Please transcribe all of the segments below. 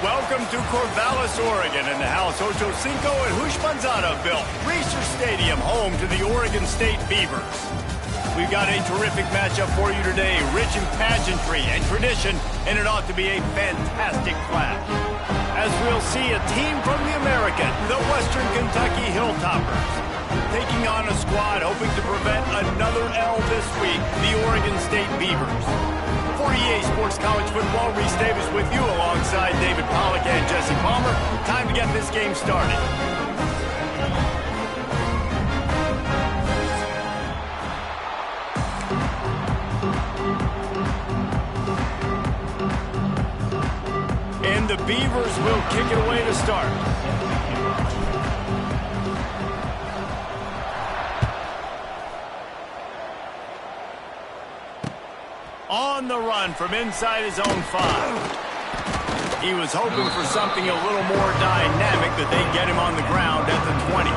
Welcome to Corvallis, Oregon, in the house Ocho Cinco and Hushmanzada built. Reser Stadium, home to the Oregon State Beavers. We've got a terrific matchup for you today, rich in pageantry and tradition, and it ought to be a fantastic clash. As we'll see, a team from the American, the Western Kentucky Hilltoppers, taking on a squad hoping to prevent another L this week, the Oregon State Beavers. For EA Sports College Football, Reese Davis with you alongside David Pollack and Jesse Palmer. Time to get this game started. And the Beavers will kick it away to start. On the run from inside his own 5. He was hoping for something a little more dynamic, that they'd get him on the ground at the 20.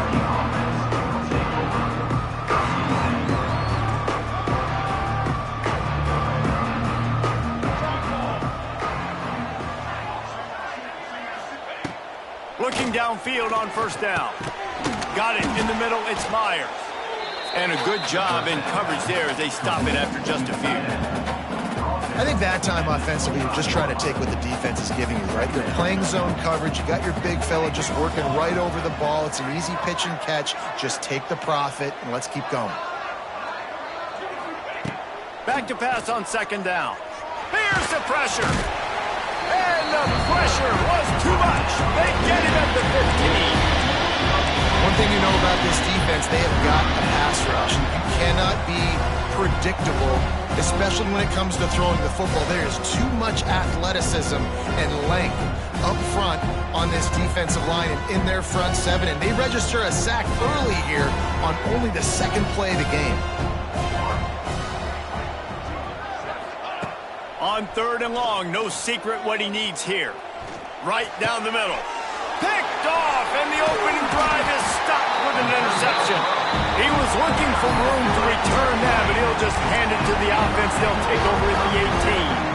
Looking downfield on first down. Got it in the middle, it's Myers. And a good job in coverage there as they stop it after just a few. I think that time offensively, you're just trying to take what the defense is giving you, right? They're playing zone coverage. You got your big fella just working right over the ball. It's an easy pitch and catch. Just take the profit, and let's keep going. Back to pass on second down. Here's the pressure. And the pressure was too much. They get him at the 15. One thing you know about this defense, they have got a pass rush. You cannot be predictable, especially when it comes to throwing the football. There is too much athleticism and length up front on this defensive line and in their front 7, and they register a sack early here on only the second play of the game. On third and long, no secret what he needs here. Right down the middle. Picked off, and the opening drive is stopped with an interception. He was looking for room to return that, but he'll just hand it to the offense. They'll take over at the 18.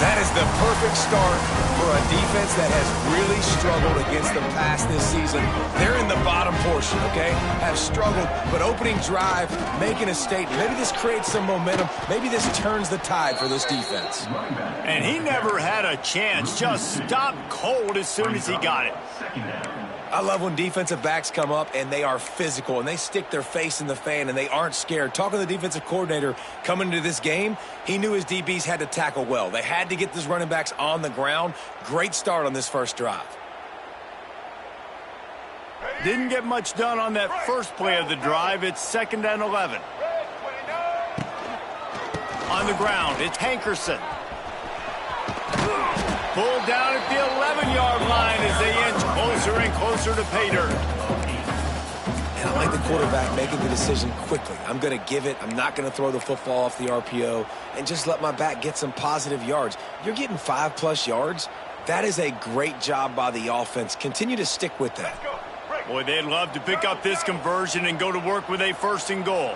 That is the perfect start for a defense that has really struggled against the pass this season. They're in the bottom portion, okay? Have struggled, but opening drive, making a statement. Maybe this creates some momentum. Maybe this turns the tide for this defense. And he never had a chance. Just stopped cold as soon as he got it. I love when defensive backs come up and they are physical and they stick their face in the fan and they aren't scared. Talking to the defensive coordinator coming into this game, he knew his DBs had to tackle well. They had to get these running backs on the ground. Great start on this first drive. Didn't get much done on that first play of the drive. It's 2nd and 11. On the ground, it's Hankerson. Pulled down at the 11-yard line as they inch closer and closer to pay dirt. And I like the quarterback making the decision quickly. I'm going to give it. I'm not going to throw the football off the RPO and just let my back get some positive yards. You're getting 5+ yards. That is a great job by the offense. Continue to stick with that. Boy, they'd love to pick up this conversion and go to work with a 1st and goal.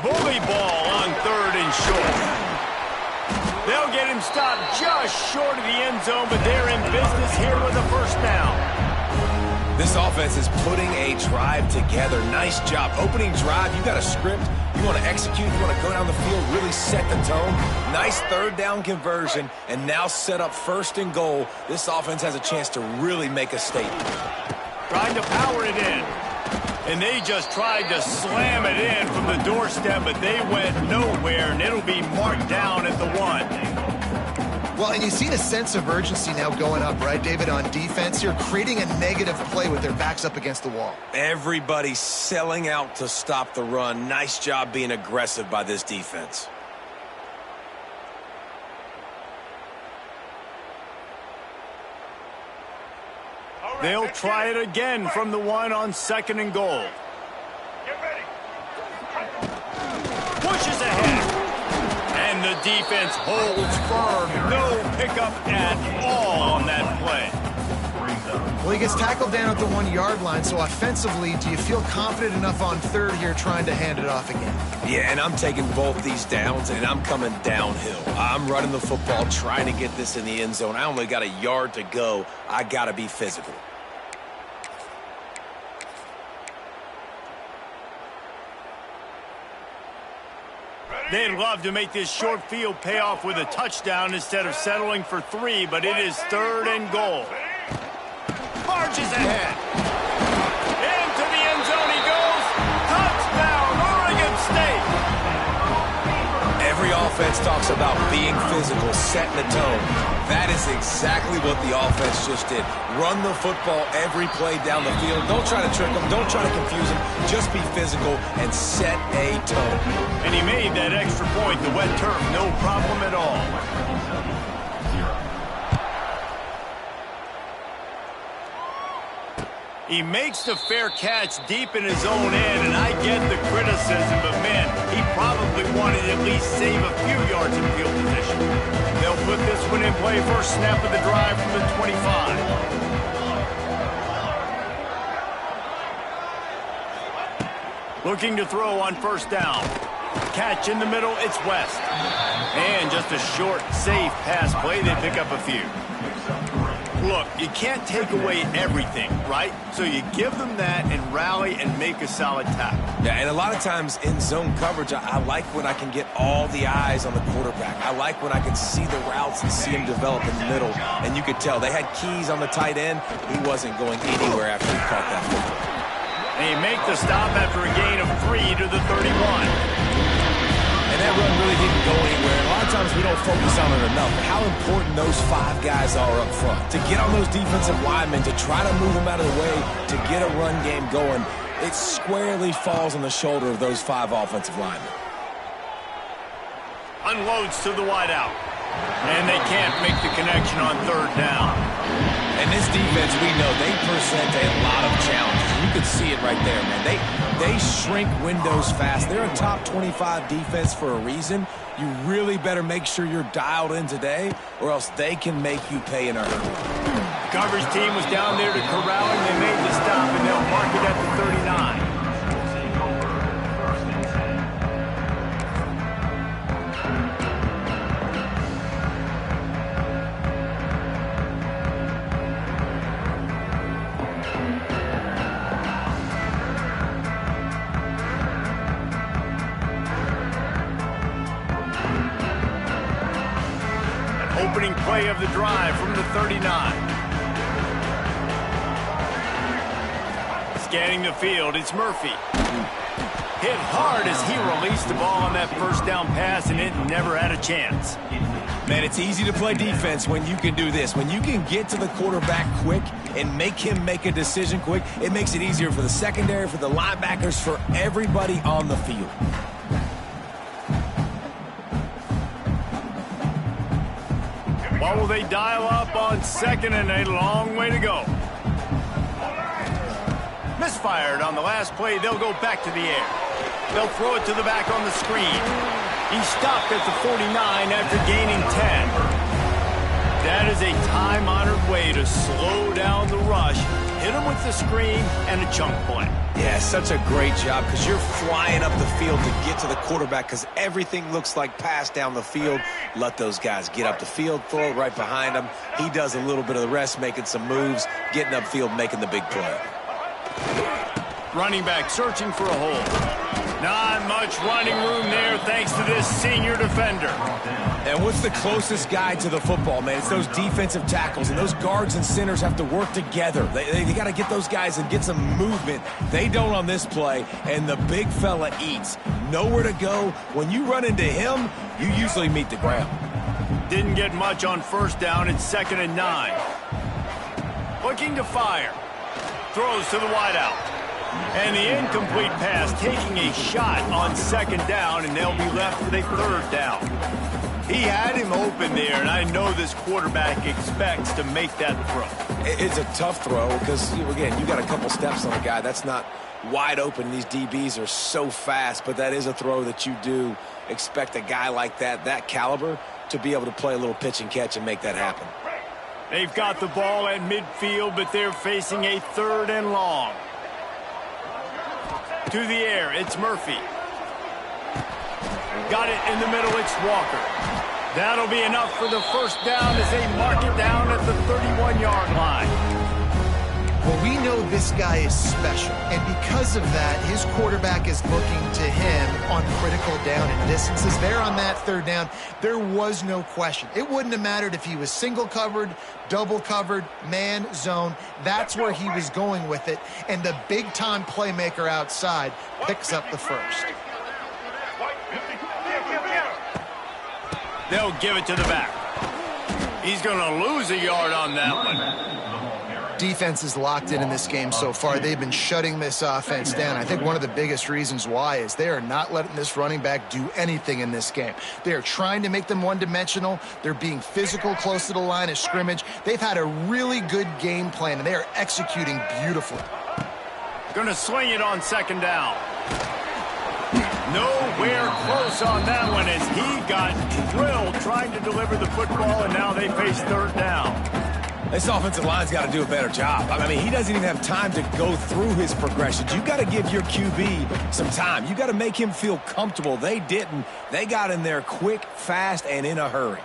Bully ball on 3rd and short. They'll get him stopped just short of the end zone, but they're in business here with a 1st down. This offense is putting a drive together. Nice job. Opening drive, you got a script. You want to execute. You want to go down the field, really set the tone. Nice 3rd down conversion, and now set up 1st and goal. This offense has a chance to really make a statement. Trying to power it in. And they just tried to slam it in from the doorstep, but they went nowhere, and it'll be marked down at the 1. Well, and you see the sense of urgency now going up, right, David, on defense here, creating a negative play with their backs up against the wall. Everybody's selling out to stop the run. Nice job being aggressive by this defense. They'll try it again from the 1 on 2nd and goal. Pushes ahead. And the defense holds firm. No pickup at all on that play. Well, he gets tackled down at the 1-yard line, so offensively, do you feel confident enough on third here trying to hand it off again? Yeah, and I'm taking both these downs, and I'm coming downhill. I'm running the football, trying to get this in the end zone. I only got a yard to go. I got to be physical. They'd love to make this short field pay off with a touchdown instead of settling for 3, but it is 3rd and goal. Marches ahead. Into the end zone he goes. Touchdown, Oregon State. Every offense talks about being physical, setting the tone. That is exactly what the offense just did. Run the football every play down the field. Don't try to trick them. Don't try to confuse them. Just be physical and set a tone. And he made that extra point, the wet turf, no problem at all. He makes the fair catch deep in his own end, and I get the criticism, but man, he probably wanted to at least save a few yards in field position. They'll put this one in play, first snap of the drive from the 25. Looking to throw on first down. Catch in the middle, it's West. And just a short, safe pass play, they pick up a few. Look, you can't take away everything, right? So you give them that and rally and make a solid tackle. Yeah, and a lot of times in zone coverage, I like when I can get all the eyes on the quarterback. I like when I can see the routes and see him develop in the middle. And you could tell they had keys on the tight end. He wasn't going anywhere after he caught that football. They make the stop after a gain of 3 to the 31. And that run really didn't go anywhere. And a lot of times we don't focus on it enough. How important those 5 guys are up front. To get on those defensive linemen, to try to move them out of the way, to get a run game going, it squarely falls on the shoulder of those 5 offensive linemen. Unloads to the wideout. And they can't make the connection on third down. And this defense, we know, they present a lot of challenges. You can see it right there, man. They shrink windows fast. They're a top 25 defense for a reason. You really better make sure you're dialed in today, or else they can make you pay in a hurry. Coverage team was down there to corral him. They made the stop, and they'll mark it at the 39. Opening play of the drive from the 39. Scanning the field, it's Murphy. Hit hard as he released the ball on that first down pass, and it never had a chance. Man, it's easy to play defense when you can do this. When you can get to the quarterback quick and make him make a decision quick, it makes it easier for the secondary, for the linebackers, for everybody on the field. What will they dial up on second and a long way to go? Misfired on the last play. They'll go back to the air. They'll throw it to the back on the screen. He stopped at the 49 after gaining 10. That is a time-honored way to slow down the rush. Hit him with the screen and a chunk play. Yeah, such a great job because you're flying up the field to get to the quarterback because everything looks like pass down the field. Let those guys get up the field, throw it right behind him. He does a little bit of the rest, making some moves, getting upfield, making the big play. Running back searching for a hole. Not much running room there thanks to this senior defender. And what's the closest guy to the football, man? It's those defensive tackles, and those guards and centers have to work together. They got to get those guys and get some movement. They don't on this play, and the big fella eats. Nowhere to go. When you run into him, you usually meet the ground. Didn't get much on first down. It's 2nd and 9. Looking to fire. Throws to the wideout. And the incomplete pass taking a shot on 2nd down, and they'll be left with a 3rd down. He had him open there, and I know this quarterback expects to make that throw. It's a tough throw because, again, you got a couple steps on the guy. That's not wide open. These DBs are so fast, but that is a throw that you do expect a guy like that caliber, to be able to play a little pitch and catch and make that happen. They've got the ball at midfield, but they're facing a 3rd and long. To the air, it's Murphy. Got it in the middle, it's Walker. That'll be enough for the first down as they mark it down at the 31-yard line. Well, we know this guy is special, and because of that, his quarterback is looking to him on critical down and distances. There on that 3rd down, there was no question. It wouldn't have mattered if he was single covered, double covered, man, zone. That's where he was going with it, and the big-time playmaker outside picks up the first. They'll give it to the back. He's going to lose a yard on that one. Defense is locked in this game so far. They've been shutting this offense down. I think one of the biggest reasons why is they are not letting this running back do anything in this game. They are trying to make them one-dimensional. They're being physical close to the line of scrimmage. They've had a really good game plan, and they are executing beautifully. Going to swing it on 2nd down. Nowhere close on that one as he got drilled trying to deliver the football, and now they face 3rd down. This offensive line's got to do a better job. I mean, he doesn't even have time to go through his progressions. You got to give your QB some time. You got to make him feel comfortable. They didn't. They got in there quick, fast, and in a hurry.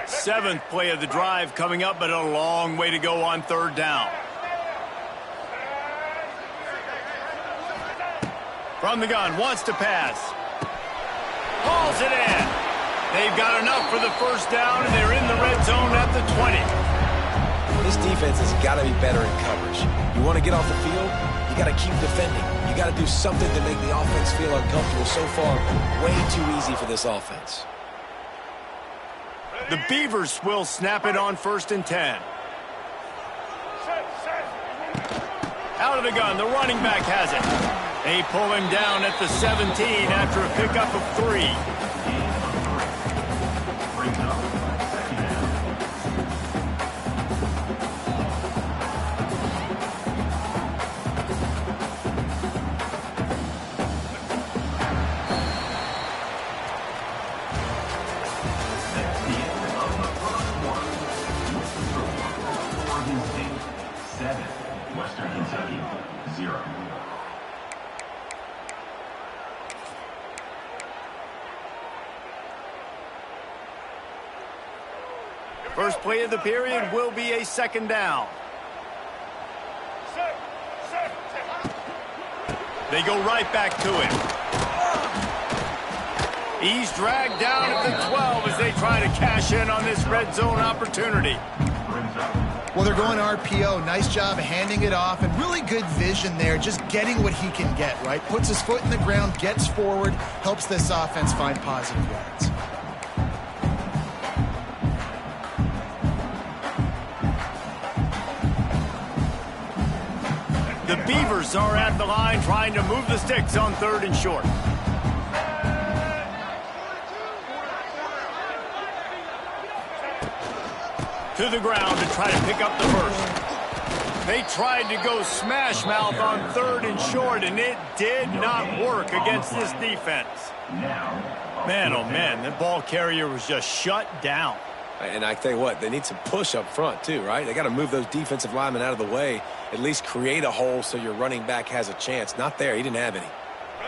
Seventh play of the drive coming up, but a long way to go on 3rd down. From the gun, wants to pass. Hauls it in. They've got enough for the first down, and they're in the red zone at the 20. This defense has got to be better in coverage. You want to get off the field, you got to keep defending. You got to do something to make the offense feel uncomfortable. So far, way too easy for this offense. The Beavers will snap it on 1st and 10. Out of the gun, the running back has it. They pull him down at the 17 after a pickup of 3. Western Kentucky, 0. First play of the period will be a 2nd down. They go right back to him. He's dragged down at the 12 as they try to cash in on this red zone opportunity. Well, they're going RPO. Nice job handing it off, and really good vision there, just getting what he can get, right? Puts his foot in the ground, gets forward, helps this offense find positive yards. The Beavers are at the line trying to move the sticks on 3rd and short. To the ground to try to pick up the first. They tried to go smash mouth on 3rd and short, and it did not work against this defense. Man, oh man, the ball carrier was just shut down. And I tell you what, they need some push up front too, right? They got to move those defensive linemen out of the way, at least create a hole so your running back has a chance. Not there, he didn't have any.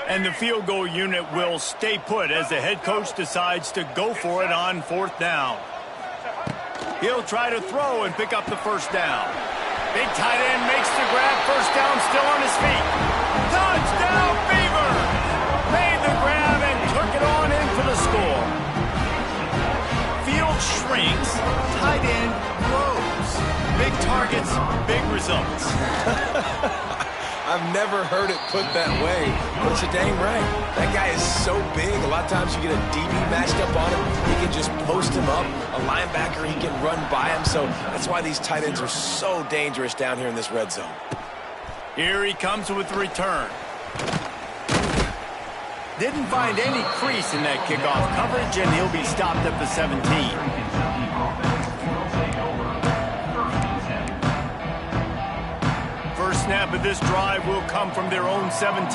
And the field goal unit will stay put as the head coach decides to go for it on 4th down. He'll try to throw and pick up the first down. Big tight end makes the grab. First down, still on his feet. Touchdown, Beavers! Made the grab and took it on in for the score. Field shrinks, tight end grows. Big targets, big results. I've never heard it put that way, but you're dang right. That guy is so big. A lot of times you get a DB matched up on him. He can just post him up. A linebacker, he can run by him. So that's why these tight ends are so dangerous down here in this red zone. Here he comes with the return. Didn't find any crease in that kickoff coverage, and he'll be stopped at the 17. snap of this drive will come from their own 17.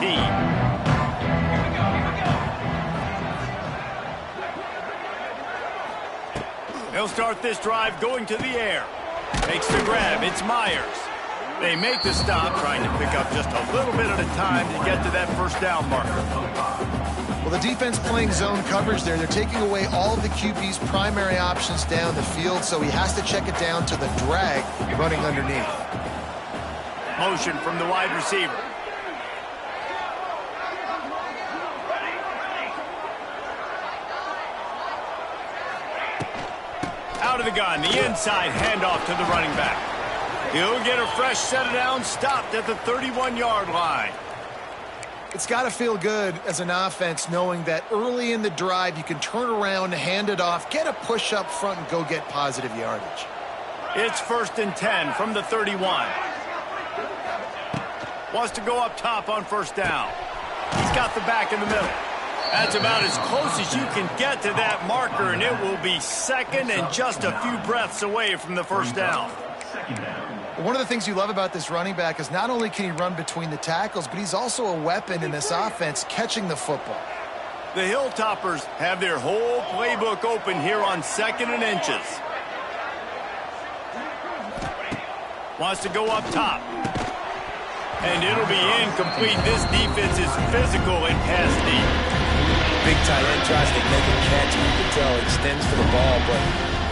They'll start this drive going to the air. Makes the grab. It's Myers. They make the stop, trying to pick up just a little bit at a time to get to that first down marker. Well, the defense playing zone coverage there. They're taking away all of the QB's primary options down the field, so he has to check it down to the drag running underneath. Motion from the wide receiver. Out of the gun, the inside handoff to the running back. He'll get a fresh set of downs, stopped at the 31-yard line. It's got to feel good as an offense knowing that early in the drive you can turn around, hand it off, get a push up front, and go get positive yardage. It's 1st and 10 from the 31. Wants to go up top on first down. He's got the back in the middle. That's about as close as you can get to that marker, and it will be second and just a few breaths away from the first down. One of the things you love about this running back is not only can he run between the tackles, but he's also a weapon in this offense catching the football. The Hilltoppers have their whole playbook open here on 2nd and inches. Wants to go up top. And it'll be incomplete. This defense is physical and pass deep. Big tight end tries to make a catch. You can tell extends for the ball, but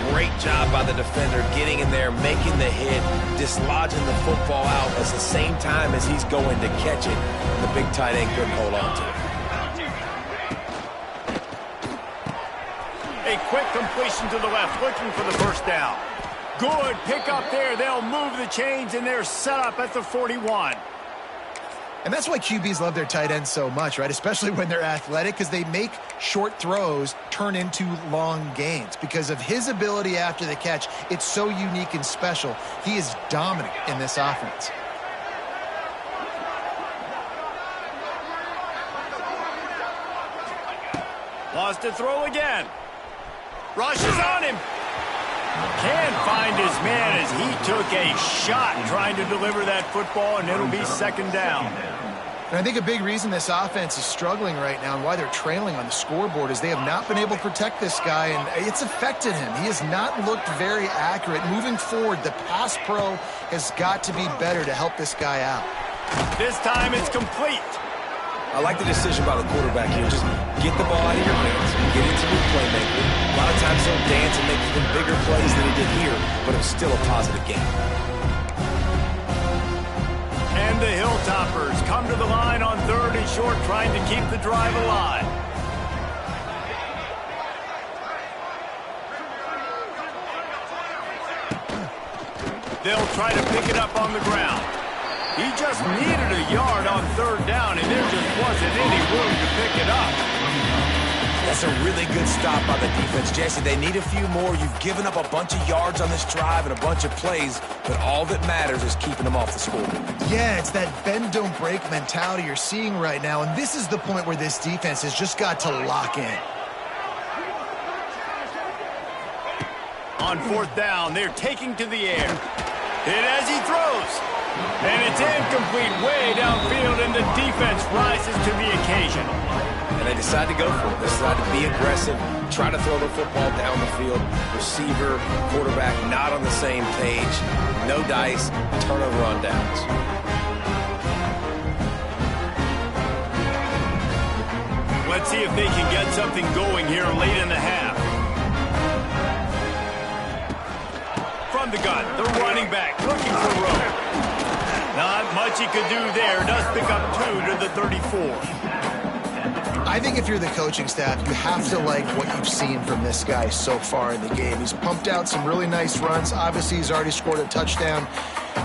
great job by the defender getting in there, making the hit, dislodging the football out at the same time as he's going to catch it. The big tight end couldn't hold on to it. A quick completion to the left, looking for the first down. Good pick up there. They'll move the chains, and they're set up at the 41. And that's why QBs love their tight ends so much, right? Especially when they're athletic, because they make short throws turn into long gains. Because of his ability after the catch, it's so unique and special. He is dominant in this offense. Lost to throw again. Rushes on him. Can't find his man as he took a shot trying to deliver that football, and it'll be second down. And I think a big reason this offense is struggling right now and why they're trailing on the scoreboard is they have not been able to protect this guy, and it's affected him. He has not looked very accurate. Moving forward, the pass pro has got to be better to help this guy out. This time it's complete. I like the decision by the quarterback here. Just get the ball out of your hands, get into your playmaker. A lot of times he'll dance and make even bigger plays than he did here, but it was still a positive game. And the Hilltoppers come to the line on 3rd and short, trying to keep the drive alive. They'll try to pick it up on the ground. He just needed a yard on 3rd down, and there just wasn't any room to pick it up. That's a really good stop by the defense, Jesse. They need a few more. You've given up a bunch of yards on this drive and a bunch of plays, but all that matters is keeping them off the scoreboard. Yeah, it's that bend, don't break mentality you're seeing right now, and this is the point where this defense has just got to lock in. On 4th down, they're taking to the air. Hit as he throws. And it's incomplete way downfield, and the defense rises to the occasion. And they decide to go for it. They decide to be aggressive, try to throw the football down the field. Receiver, quarterback not on the same page. No dice, turnover on downs. Let's see if they can get something going here late in the half. From the gun, the running back looking for Rowe. Not much he could do there. Does pick up 2 to the 34. I think if you're the coaching staff, you have to like what you've seen from this guy so far in the game. He's pumped out some really nice runs. Obviously, he's already scored a touchdown.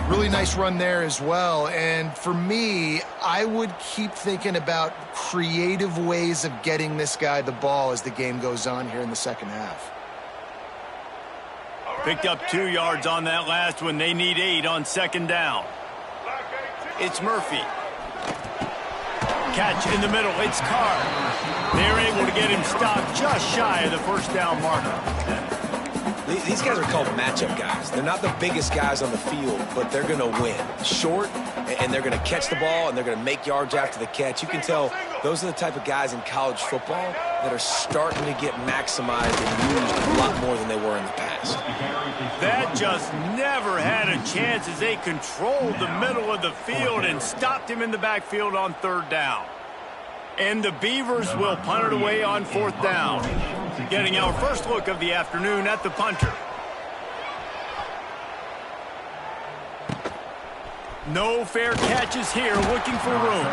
Really nice run there as well. And for me, I would keep thinking about creative ways of getting this guy the ball as the game goes on here in the second half. Picked up 2 yards on that last one. They need 8 on 2nd down. It's Murphy. Catch in the middle. It's Carr. They're able to get him stopped just shy of the first down marker. These guys are called matchup guys. They're not the biggest guys on the field, but they're going to win. Short, and they're going to catch the ball, and they're going to make yards after the catch. You can tell those are the type of guys in college football that are starting to get maximized and used a lot more than they were in the past. That just never had a chance as they controlled the middle of the field and stopped him in the backfield on 3rd down. And the Beavers will punt it away on 4th down. Getting our first look of the afternoon at the punter. No fair catches here, looking for room.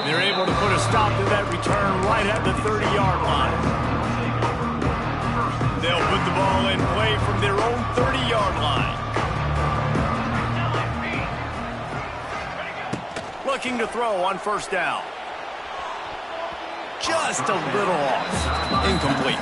They're able to put a stop to that return right at the 30-yard line. They'll put the ball in play from their own 30-yard line. Looking to throw on 1st down. Just a little off. Incomplete.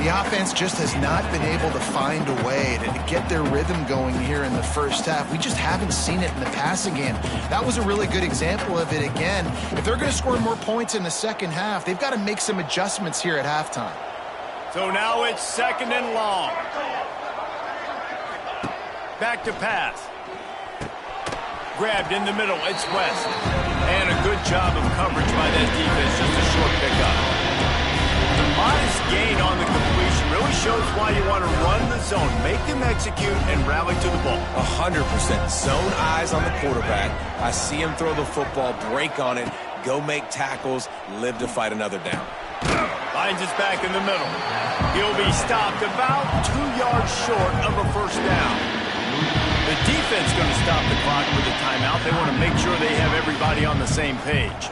The offense just has not been able to find a way to get their rhythm going here in the first half. We just haven't seen it in the passing game. That was a really good example of it again. If they're going to score more points in the second half, they've got to make some adjustments here at halftime. So now it's 2nd and long. Back to pass. Grabbed in the middle. It's West. And a good job of coverage by that defense. Just a short pickup. The modest gain on the completion really shows why you want to run the zone. Make them execute and rally to the ball. 100%. Zone eyes on the quarterback. I see him throw the football, break on it, go make tackles, live to fight another down. Finds his back in the middle. He'll be stopped about 2 yards short of a 1st down. The defense going to stop the clock with a timeout. They want to make sure they have everybody on the same page.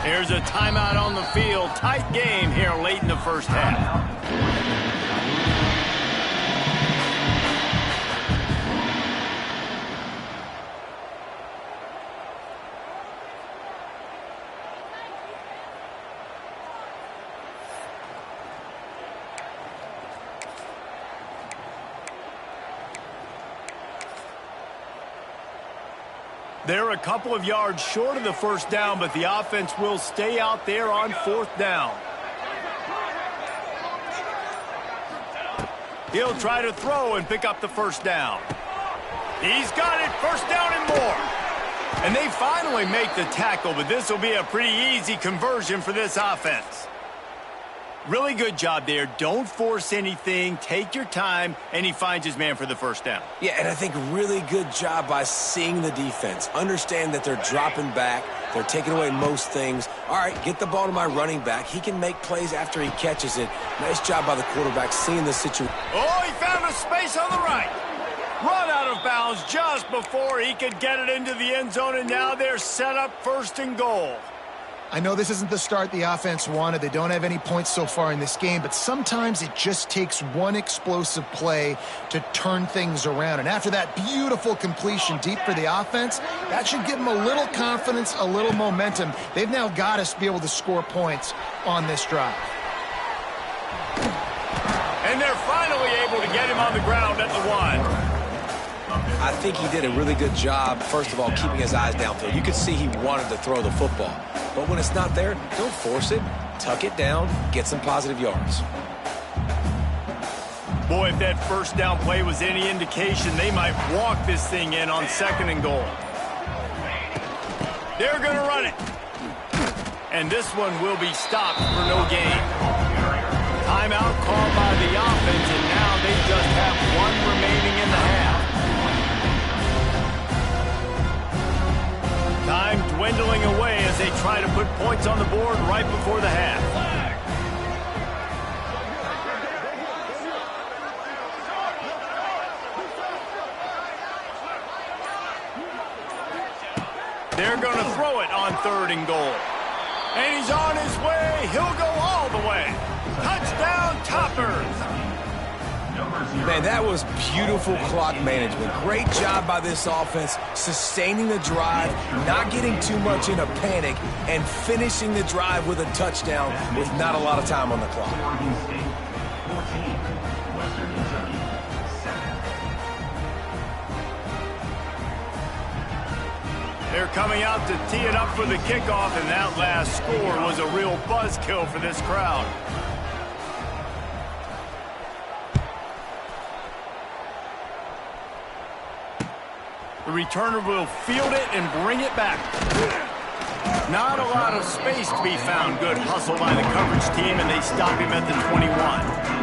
There's a timeout on the field. Tight game here late in the first half. They're a couple of yards short of the 1st down, but the offense will stay out there on 4th down. He'll try to throw and pick up the 1st down. He's got it, 1st down and more. And they finally make the tackle, but this will be a pretty easy conversion for this offense. Really good job there. Don't force anything. Take your time, and he finds his man for the 1st down. Yeah, and I think really good job by seeing the defense. Understand that they're dropping back. They're taking away most things. All right, get the ball to my running back. He can make plays after he catches it. Nice job by the quarterback seeing the situation. Oh, he found a space on the right. Run out of bounds just before he could get it into the end zone, and now they're set up 1st and goal. I know this isn't the start the offense wanted. They don't have any points so far in this game, but sometimes it just takes one explosive play to turn things around. And after that beautiful completion deep for the offense, that should give them a little confidence, a little momentum. They've now got us to be able to score points on this drive. And they're finally able to get him on the ground at the 1. I think he did a really good job, first of all, keeping his eyes downfield. You could see he wanted to throw the football. But when it's not there, don't force it. Tuck it down, get some positive yards. Boy, if that 1st down play was any indication, they might walk this thing in on 2nd and goal. They're going to run it. And this one will be stopped for no gain. Timeout called by the offense, and now they just have 1 remaining in the half. Time dwindling away as they try to put points on the board right before the half. They're going to throw it on 3rd and goal. And he's on his way. He'll go all the way. Touchdown, Toppers. Man, that was beautiful clock management. Great job by this offense, sustaining the drive, not getting too much in a panic, and finishing the drive with a touchdown with not a lot of time on the clock. They're coming out to tee it up for the kickoff, and that last score was a real buzzkill for this crowd. The returner will field it and bring it back. Not a lot of space to be found. Good hustle by the coverage team, and they stop him at the 21.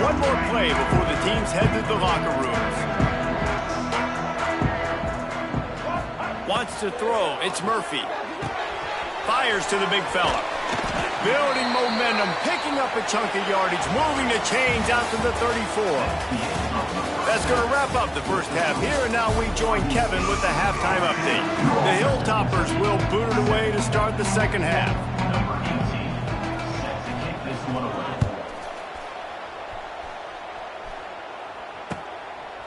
One more play before the teams head to the locker rooms. Wants to throw. It's Murphy. Fires to the big fella. Building momentum, picking up a chunk of yardage, moving the chains out to the 34. That's going to wrap up the first half here, and now we join Kevin with the halftime update. The Hilltoppers will boot it away to start the second half. Number 18, set to kick this one away.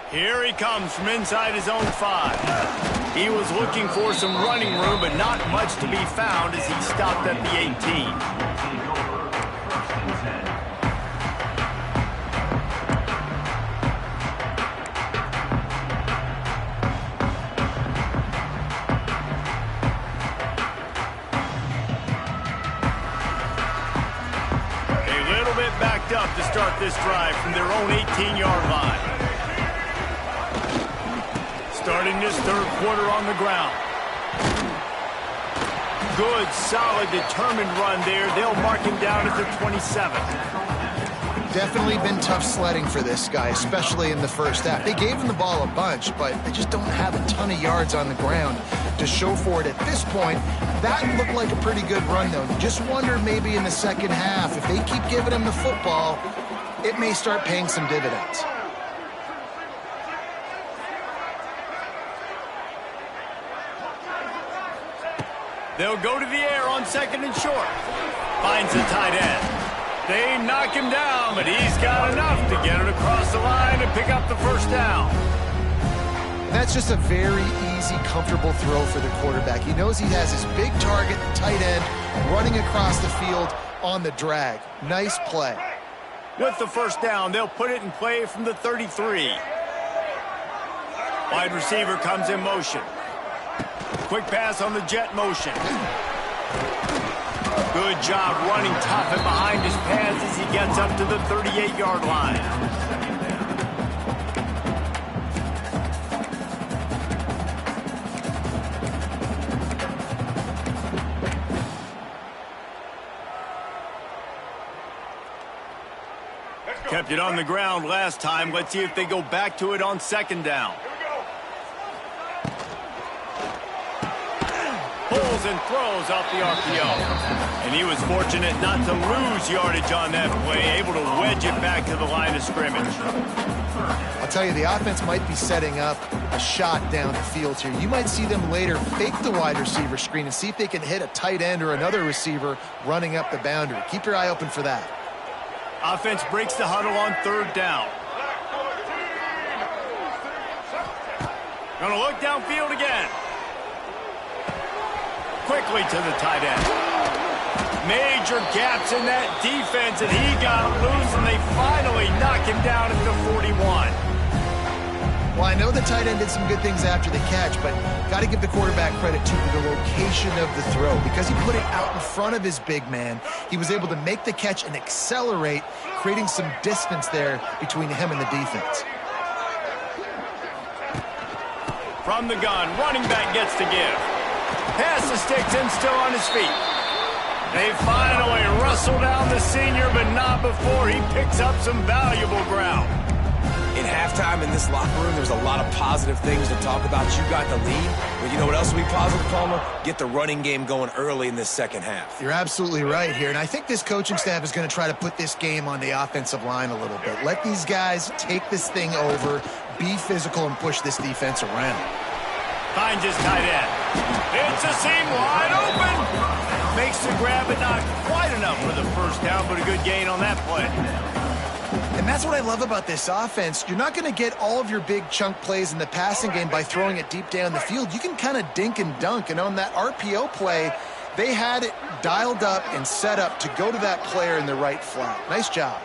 Here he comes from inside his own 5. He was looking for some running room, but not much to be found as he stopped at the 18. A little bit backed up to start this drive from their own 18-yard line. Starting this third quarter on the ground. Good, solid, determined run there. They'll mark him down at the 27. Definitely been tough sledding for this guy, especially in the first half. They gave him the ball a bunch, but they just don't have a ton of yards on the ground to show for it at this point. That looked like a pretty good run, though. You just wonder maybe in the second half, if they keep giving him the football, it may start paying some dividends. They'll go to the air on second and short. Finds the tight end. They knock him down, but he's got enough to get it across the line and pick up the first down. That's just a very easy, comfortable throw for the quarterback. He knows he has his big target, the tight end, running across the field on the drag. Nice play. With the first down, they'll put it in play from the 33. Wide receiver comes in motion. Quick pass on the jet motion. Good job running tough and behind his pads as he gets up to the 38-yard line. Kept it on the ground last time. Let's see if they go back to it on second down. Pulls and throws off the RPO. And he was fortunate not to lose yardage on that play, able to wedge it back to the line of scrimmage. I'll tell you, the offense might be setting up a shot down the field here. You might see them later fake the wide receiver screen and see if they can hit a tight end or another receiver running up the boundary. Keep your eye open for that. Offense breaks the huddle on third down. Gonna look downfield again. Quickly to the tight end. Major gaps in that defense, and he got loose, and they finally knock him down at the 41. Well, I know the tight end did some good things after the catch, but got to give the quarterback credit to the location of the throw. Because he put it out in front of his big man, he was able to make the catch and accelerate, creating some distance there between him and the defense. From the gun, running back gets to give. Pass the sticks and still on his feet. They finally rustle down the senior, but not before he picks up some valuable ground. In halftime in this locker room, there's a lot of positive things to talk about. You got the lead, but you know what else will be positive, Palmer? Get the running game going early in this second half. You're absolutely right here, and I think this coaching staff is going to try to put this game on the offensive line a little bit. Let these guys take this thing over, be physical, and push this defense around. Finds his tight end. It's a seam wide open. Makes the grab, but not quite enough for the first down, but a good gain on that play. And that's what I love about this offense. You're not going to get all of your big chunk plays in the passing game by throwing it deep down the field. You can kind of dink and dunk, and on that RPO play, they had it dialed up and set up to go to that player in the right flat. Nice job.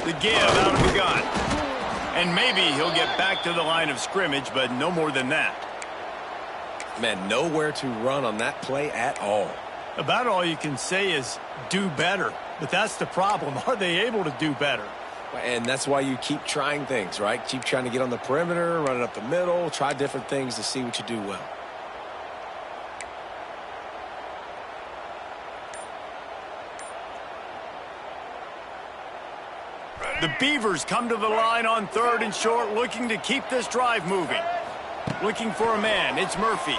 The give out of the gun. And maybe he'll get back to the line of scrimmage, but no more than that. Man, nowhere to run on that play at all. About all you can say is do better. But that's the problem. Are they able to do better? And that's why you keep trying things, right? Keep trying to get on the perimeter, run it up the middle, try different things to see what you do well. The Beavers come to the line on 3rd and short, looking to keep this drive moving. Looking for a man. It's Murphy.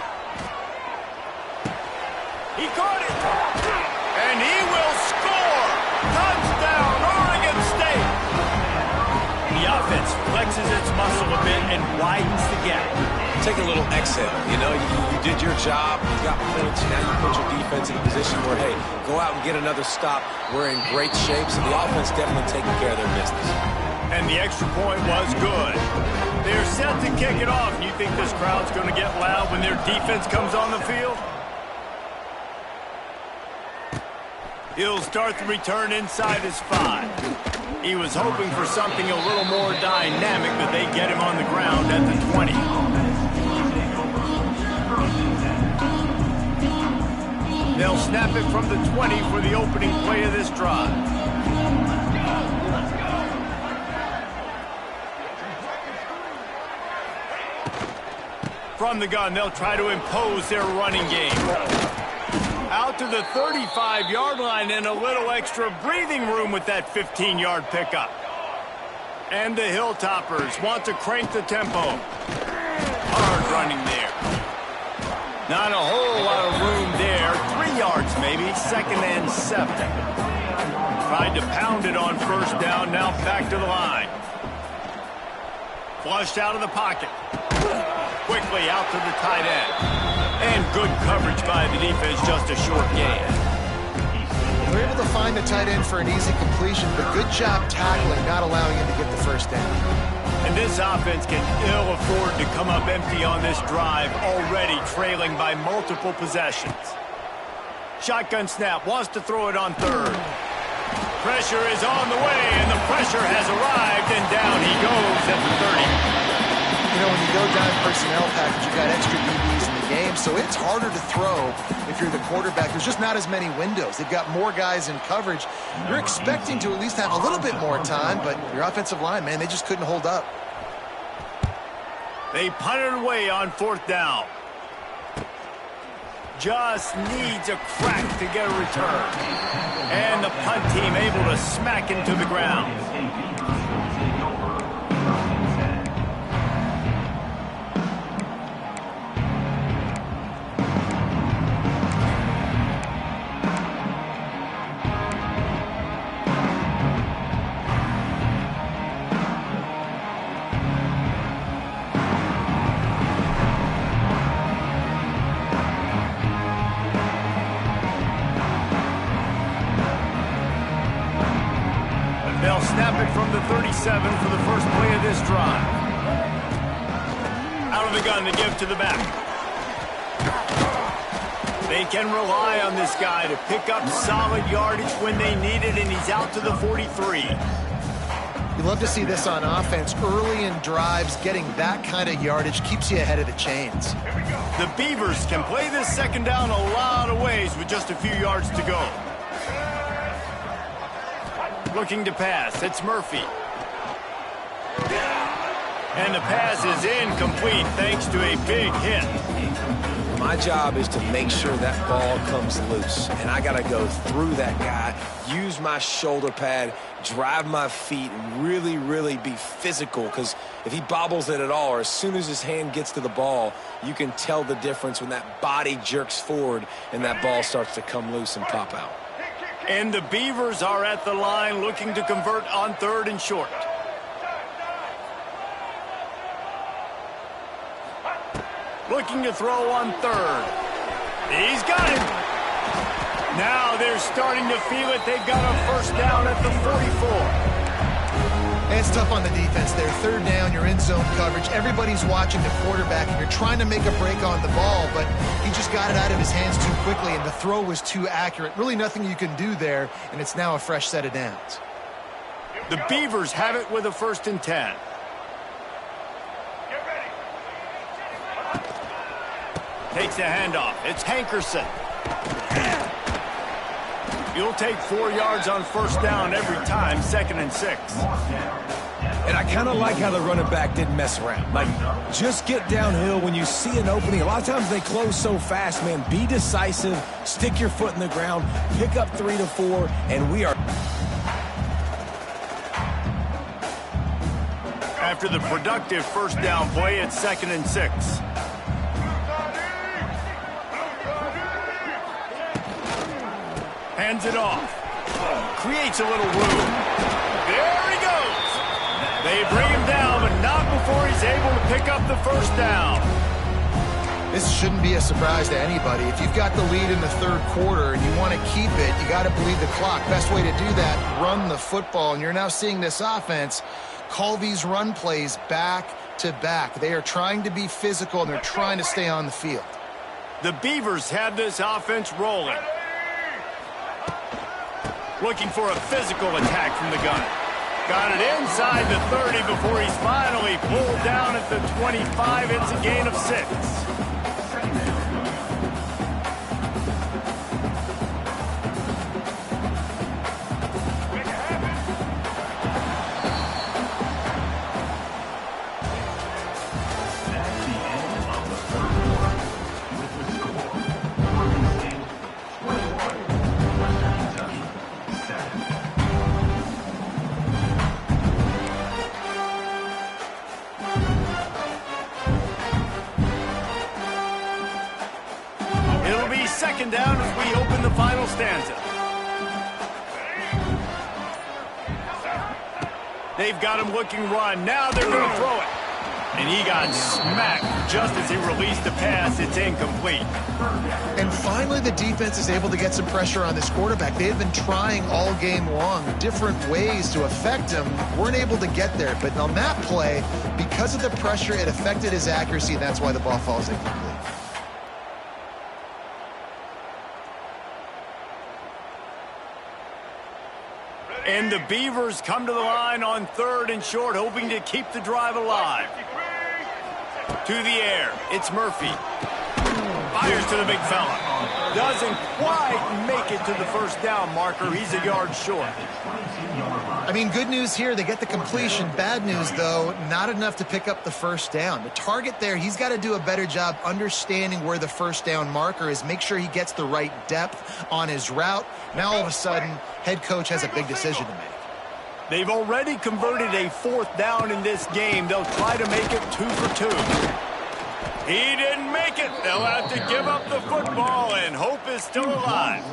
He caught it. And he will score. Touchdown, Oregon State. The offense flexes its muscle a bit and widens the gap. Take a little exhale. You know, you did your job. You got points. Now you put your defense in a position where, hey, go out and get another stop. We're in great shape, so the offense definitely taking care of their business. And the extra point was good. They're set to kick it off. You think this crowd's going to get loud when their defense comes on the field? He'll start the return inside his 5. He was hoping for something a little more dynamic, but they get him on the ground at the 20. They'll snap it from the 20 for the opening play of this drive. From the gun, they'll try to impose their running game. Out to the 35-yard line and a little extra breathing room with that 15-yard pickup. And the Hilltoppers want to crank the tempo. Hard running there. Not a whole lot of room there. 3 yards maybe, 2nd and 7. Tried to pound it on 1st down, now back to the line. Flushed out of the pocket. Quickly out to the tight end. And good coverage by the defense, just a short gain. They're able to find the tight end for an easy completion, but good job tackling, not allowing him to get the 1st down. And this offense can ill afford to come up empty on this drive, already trailing by multiple possessions. Shotgun snap, wants to throw it on 3rd. Pressure is on the way, and the pressure has arrived, and down he goes at the 30. You know, when you go down personnel package, you got extra DBs in the game, so it's harder to throw if you're the quarterback. There's just not as many windows. They've got more guys in coverage. You're expecting to at least have a little bit more time, but your offensive line, man, they just couldn't hold up. They punted away on 4th down. Just needs a crack to get a return. And the punt team able to smack him to the ground. They'll snap it from the 37 for the first play of this drive. Out of the gun to give to the back. They can rely on this guy to pick up solid yardage when they need it, and he's out to the 43. You love to see this on offense. Early in drives, getting that kind of yardage keeps you ahead of the chains. The Beavers can play this 2nd down a lot of ways with just a few yards to go. Looking to pass, it's Murphy. And the pass is incomplete thanks to a big hit. My job is to make sure that ball comes loose, and I got to go through that guy, use my shoulder pad, drive my feet, and really, really be physical, because if he bobbles it at all, or as soon as his hand gets to the ball, you can tell the difference when that body jerks forward and that ball starts to come loose and pop out. And the Beavers are at the line looking to convert on 3rd and short. Looking to throw on 3rd. He's got it. Now they're starting to feel it. They've got a 1st down at the 44. It's tough on the defense there. Third down, you're in zone coverage. Everybody's watching the quarterback, and you're trying to make a break on the ball, but he just got it out of his hands too quickly, and the throw was too accurate. Really nothing you can do there, and it's now a fresh set of downs. The Beavers have it with a 1st and 10. Takes the handoff. It's Hankerson. You'll take 4 yards on 1st down every time, 2nd and 6. And I kind of like how the running back didn't mess around. Like, just get downhill when you see an opening. A lot of times they close so fast, man. Be decisive, stick your foot in the ground, pick up 3 to 4, and we are... After the productive 1st down play, it's 2nd and 6. Hands it off. Creates a little room. There he goes. They bring him down, but not before he's able to pick up the 1st down. This shouldn't be a surprise to anybody. If you've got the lead in the 3rd quarter and you want to keep it, you got to bleed the clock. Best way to do that, run the football. And you're now seeing this offense call these run plays back to back. They are trying to be physical, and they're trying to stay on the field. The Beavers have this offense rolling. Looking for a physical attack from the gun. Got it inside the 30 before he's finally pulled down at the 25. It's a gain of 6. Second down as we open the final stanza. They've got him looking run. Now they're going to throw it. And he got smacked just as he released the pass. It's incomplete. And finally the defense is able to get some pressure on this quarterback. They had been trying all game long different ways to affect him. Weren't able to get there. But on that play, because of the pressure, it affected his accuracy, and that's why the ball falls incomplete. And the Beavers come to the line on 3rd and short, hoping to keep the drive alive. To the air, it's Murphy. Fires to the big fella. Doesn't quite make it to the 1st down marker. He's a yard short. I mean, good news here, they get the completion. Bad news, though, not enough to pick up the 1st down. The target there, he's got to do a better job understanding where the 1st down marker is, make sure he gets the right depth on his route. Now, all of a sudden, head coach has a big decision to make. They've already converted a 4th down in this game. They'll try to make it 2 for 2. He didn't make it. They'll have to give up the football, and hope is still alive.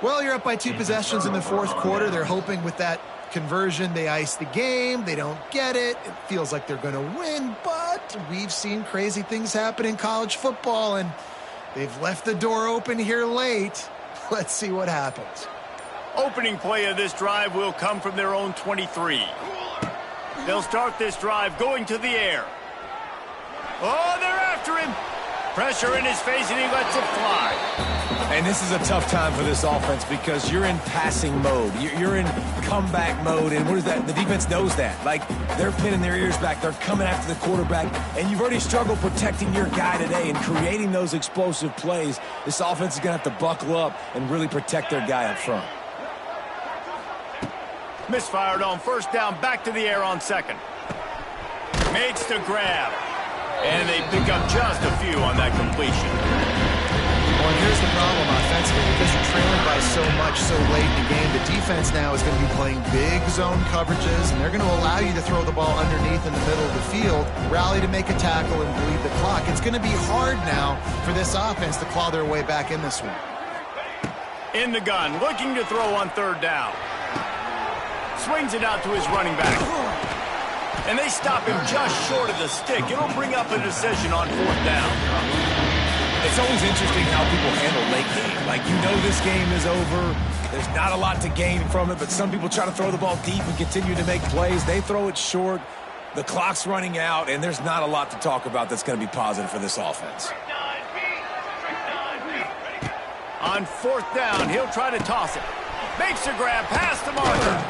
Well, you're up by 2 possessions in the 4th quarter. They're hoping with that conversion they ice the game. They don't get it. It feels like they're going to win, but we've seen crazy things happen in college football, and they've left the door open here late. Let's see what happens. Opening play of this drive will come from their own 23. They'll start this drive going to the air. Oh, they're after him. Pressure in his face, and he lets it fly. And this is a tough time for this offense because you're in passing mode. You're in comeback mode, and what is that? The defense knows that. Like, they're pinning their ears back. They're coming after the quarterback, and you've already struggled protecting your guy today and creating those explosive plays. This offense is going to have to buckle up and really protect their guy up front. Misfired on 1st down, back to the air on 2nd. Makes the grab. And they pick up just a few on that completion. Well, and here's the problem offensively. Because you're trailing by so much so late in the game, the defense now is going to be playing big zone coverages, and they're going to allow you to throw the ball underneath in the middle of the field, rally to make a tackle, and bleed the clock. It's going to be hard now for this offense to claw their way back in this one. In the gun, looking to throw on 3rd down. Swings it out to his running back. And they stop him just short of the stick. It'll bring up a decision on 4th down. It's always interesting how people handle late game. Like, you know this game is over. There's not a lot to gain from it, but some people try to throw the ball deep and continue to make plays. They throw it short. The clock's running out, and there's not a lot to talk about that's going to be positive for this offense. On 4th down, he'll try to toss it. Makes a grab past the marker.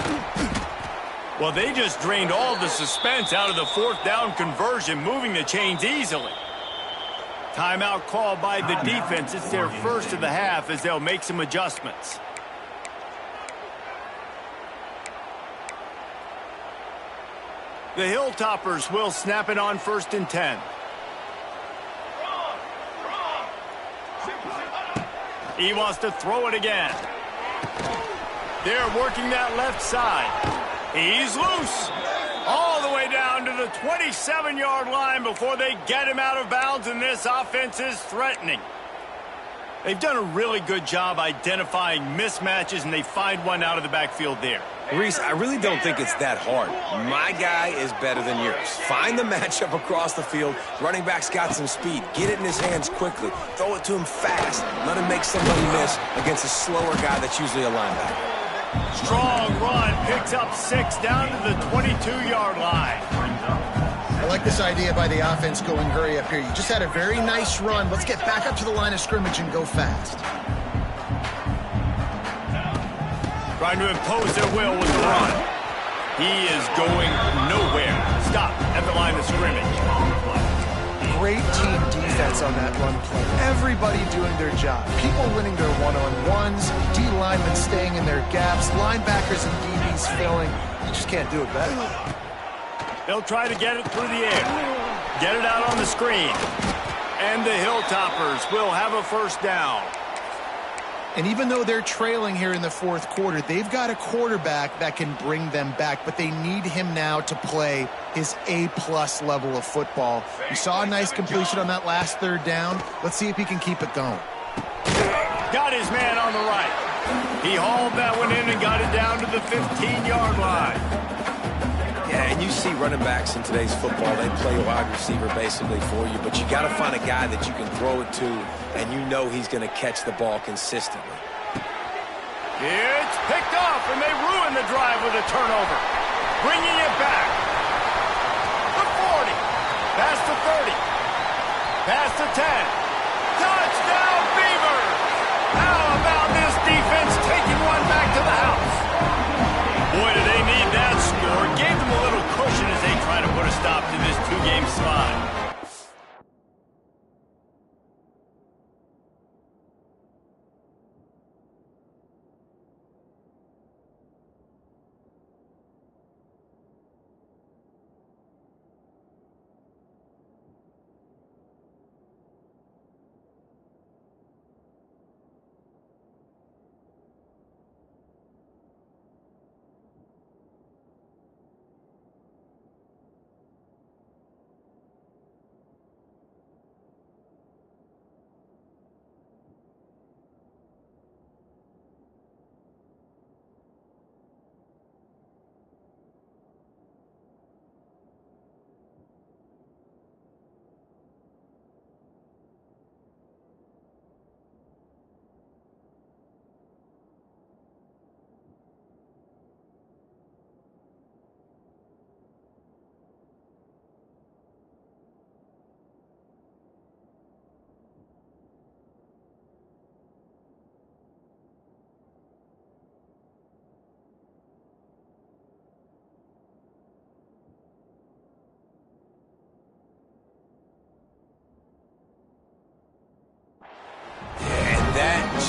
Well, they just drained all the suspense out of the 4th down conversion, moving the chains easily. Timeout called by the defense. It's their first of the half as they'll make some adjustments. The Hilltoppers will snap it on 1st and 10. He wants to throw it again. They're working that left side. He's loose. All the way down to the 27-yard line before they get him out of bounds, and this offense is threatening. They've done a really good job identifying mismatches, and they find one out of the backfield there. Reese, I really don't think it's that hard. My guy is better than yours. Find the matchup across the field. Running back's got some speed. Get it in his hands quickly. Throw it to him fast. Let him make somebody miss against a slower guy that's usually a linebacker. Strong run, picks up 6 down to the 22-yard line. I like this idea by the offense going hurry up here. You just had a very nice run. Let's get back up to the line of scrimmage and go fast. Trying to impose their will with the run. He is going nowhere. Stop at the line of scrimmage. Great team defense on that run play. Everybody doing their job. People winning their one-on-ones, D linemen staying in their gaps, linebackers and DBs filling. You just can't do it better. They'll try to get it through the air. Get it out on the screen. And the Hilltoppers will have a 1st down. And even though they're trailing here in the 4th quarter, they've got a quarterback that can bring them back, but they need him now to play his A-plus level of football. We saw a nice completion on that last 3rd down. Let's see if he can keep it going. Got his man on the right. He hauled that one in and got it down to the 15-yard line. Yeah, and you see running backs in today's football, they play a wide receiver basically for you, but you got to find a guy that you can throw it to, and you know he's going to catch the ball consistently. It's picked off, and they ruin the drive with a turnover. Bringing it back. The 40. Past the 30. Past the 10. Touchdown, Beavers! How about this defense taking one back to the house? Boy, do they need that score. Gave them a little cushion as they try to put a stop to this 2-game slide.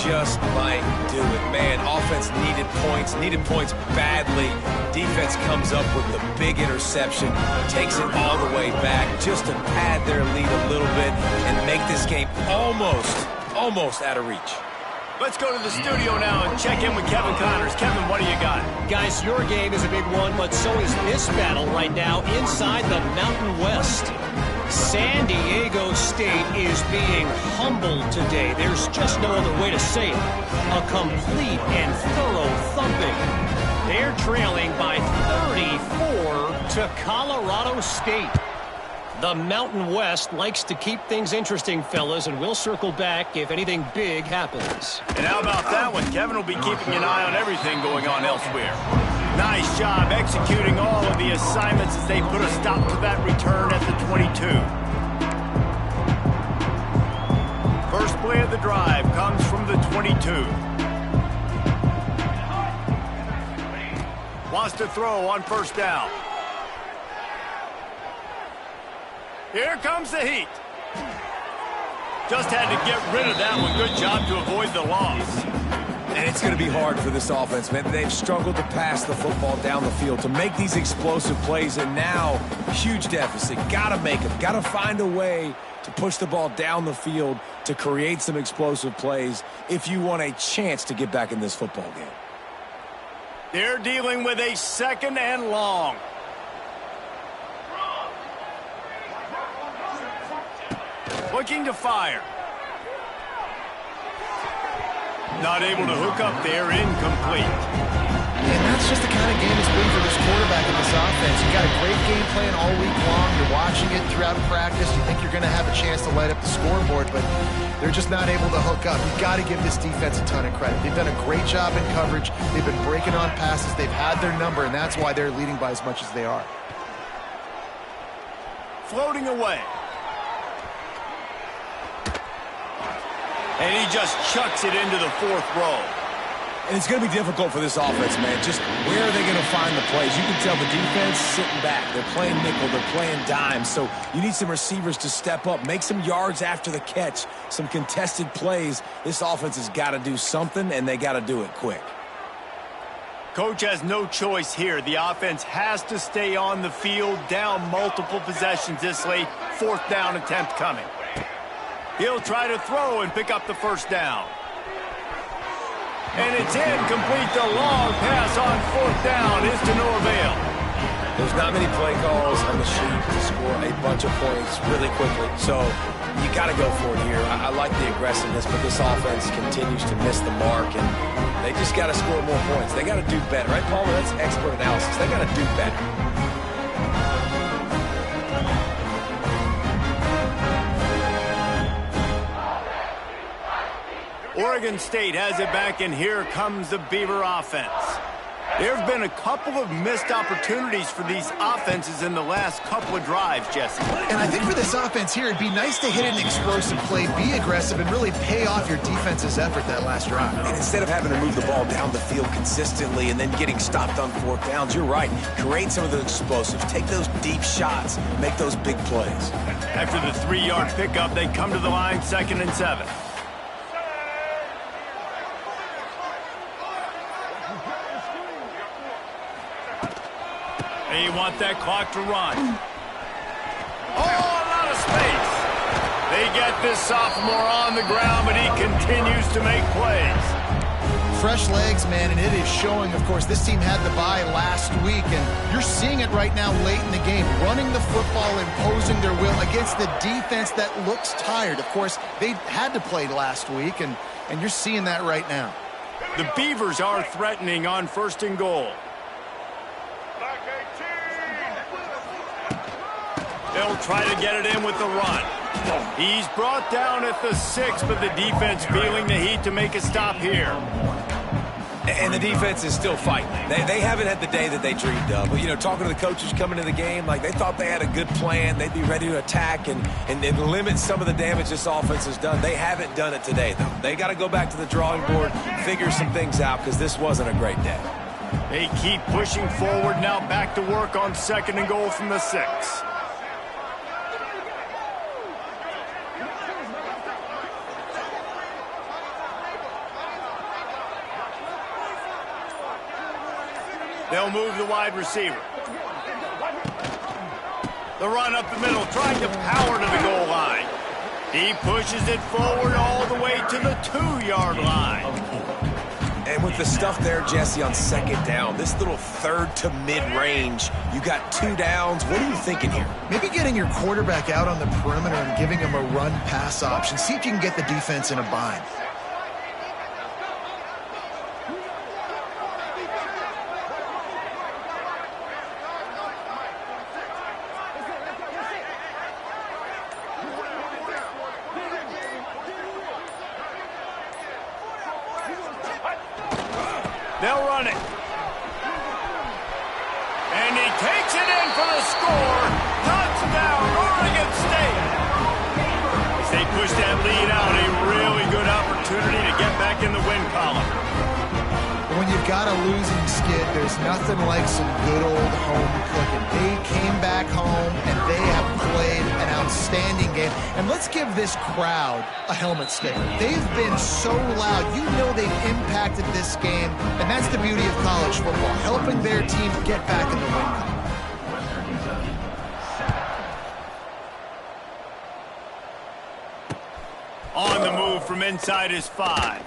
Just might do it, man. Offense needed points badly. Defense comes up with the big interception, takes it all the way back just to pad their lead a little bit and make this game almost out of reach. Let's go to the studio now and check in with Kevin Connors. Kevin, what do you got? Guys, your game is a big one, but so is this battle right now inside the Mountain West. San Diego State is being humbled today. There's just no other way to say it. A complete and thorough thumping. They're trailing by 34 to Colorado State. The Mountain West likes to keep things interesting, fellas, and we'll circle back if anything big happens. And how about that one? Kevin will be keeping an eye on everything going on elsewhere. Nice job executing all of the assignments as they put a stop to that return at the 22. First play of the drive comes from the 22. Wants to throw on first down. Here comes the heat. Just had to get rid of that one. Good job to avoid the loss. And it's going to be hard for this offense, man. They've struggled to pass the football down the field, to make these explosive plays, and now huge deficit. Got to make them. Got to find a way to push the ball down the field to create some explosive plays if you want a chance to get back in this football game. They're dealing with a 2nd and long. Looking to fire. Not able to hook up there, incomplete. And that's just the kind of game it's been for this quarterback in this offense. You got a great game plan all week long. You're watching it throughout practice. You think you're going to have a chance to light up the scoreboard, but they're just not able to hook up. You've got to give this defense a ton of credit. They've done a great job in coverage. They've been breaking on passes. They've had their number, and that's why they're leading by as much as they are. Floating away. And he just chucks it into the 4th row. And it's going to be difficult for this offense, man. Just where are they going to find the plays? You can tell the defense sitting back. They're playing nickel. They're playing dime. So you need some receivers to step up, make some yards after the catch, some contested plays. This offense has got to do something, and they got to do it quick. Coach has no choice here. The offense has to stay on the field, down multiple possessions this late. 4th down attempt coming. He'll try to throw and pick up the first down. And it's incomplete. The long pass on 4th down is to no avail. There's not many play calls on the sheet to score a bunch of points really quickly. So you got to go for it here. I like the aggressiveness, but this offense continues to miss the mark, and they just got to score more points. They got to do better, right, Palmer? That's expert analysis. They got to do better. Oregon State has it back, and here comes the Beaver offense. There have been a couple of missed opportunities for these offenses in the last couple of drives, Jesse. And I think for this offense here, it'd be nice to hit an explosive play, be aggressive, and really pay off your defense's effort that last drive. And instead of having to move the ball down the field consistently and then getting stopped on 4th downs, you're right. Create some of those explosives. Take those deep shots. Make those big plays. After the 3-yard pickup, they come to the line 2nd and 7. They want that clock to run. Oh, a lot of space. They get this sophomore on the ground, but he continues to make plays. Fresh legs, man, and it is showing. Of course, this team had the bye last week, and you're seeing it right now late in the game. Running the football, imposing their will against the defense that looks tired. Of course, they had to play last week, and you're seeing that right now. The Beavers are threatening on 1st and goal. They'll try to get it in with the run. He's brought down at the 6, but the defense feeling the heat to make a stop here. And the defense is still fighting. They haven't had the day that they dreamed of. But, you know, talking to the coaches coming into the game, like they thought they had a good plan. They'd be ready to attack and limit some of the damage this offense has done. They haven't done it today, though. They got to go back to the drawing board, figure some things out, because this wasn't a great day. They keep pushing forward, now back to work on 2nd and goal from the 6. They'll move the wide receiver. The run up the middle, trying to power to the goal line. He pushes it forward all the way to the 2-yard line. And with the stuff there, Jesse, on 2nd down, this little 3rd to mid-range, you got 2 downs. What are you thinking here? Maybe getting your quarterback out on the perimeter and giving him a run-pass option. See if you can get the defense in a bind. They'll run it. And he takes it in for the score. Touchdown, Oregon State. As they push that lead out, a really good opportunity to get back in the win column. When you've got a losing skid, there's nothing like some good old home cooking. They came back home, and they have played an outstanding game. And let's give this crowd a helmet sticker. They've been so loud. You know they've impacted this game, and that's the beauty of college football, helping their team get back in the win column. On the move from inside his 5.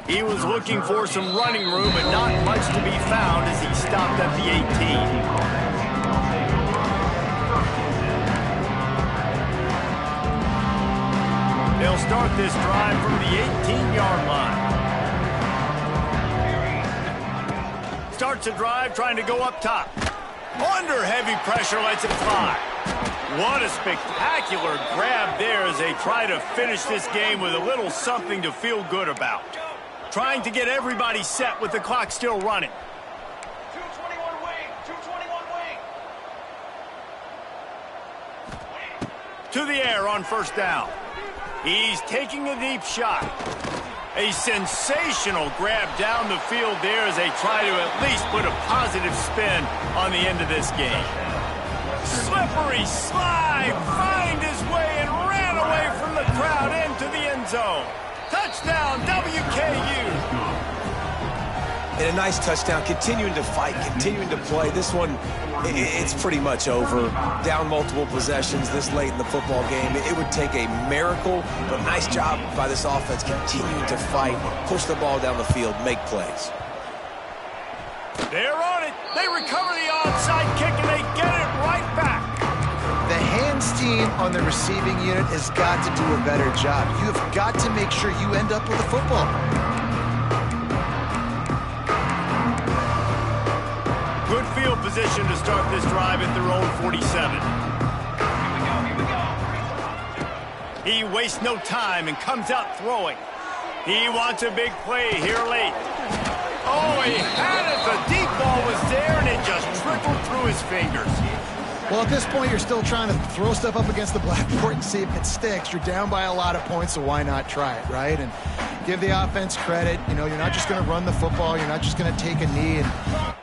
He was looking for some running room, but not much to be found as he stopped at the 18. They'll start this drive from the 18-yard line. Starts the drive trying to go up top. Under heavy pressure, lets it fly. What a spectacular grab there as they try to finish this game with a little something to feel good about. Trying to get everybody set with the clock still running. 221 wing, 221 wing. To the air on first down. He's taking a deep shot. A sensational grab down the field there as they try to at least put a positive spin on the end of this game. Slippery slide, find his way and ran away from the crowd into the end zone. Touchdown, WKU. And a nice touchdown, continuing to fight, continuing to play. This one, it's pretty much over. Down multiple possessions this late in the football game. It would take a miracle, but nice job by this offense continuing to fight, push the ball down the field, make plays. They're on it. They recover the onside kick, and they get it right back. The hands team on the receiving unit has got to do a better job. You have got to make sure you end up with a football. Good field position to start this drive at their own 47. He wastes no time and comes out throwing. He wants a big play here late. Oh, he had it. The deep ball was there, and it just trickled through his fingers. Well, at this point, you're still trying to throw stuff up against the blackboard and see if it sticks. You're down by a lot of points, so why not try it, right? And give the offense credit. You know, you're not just going to run the football. You're not just going to take a knee and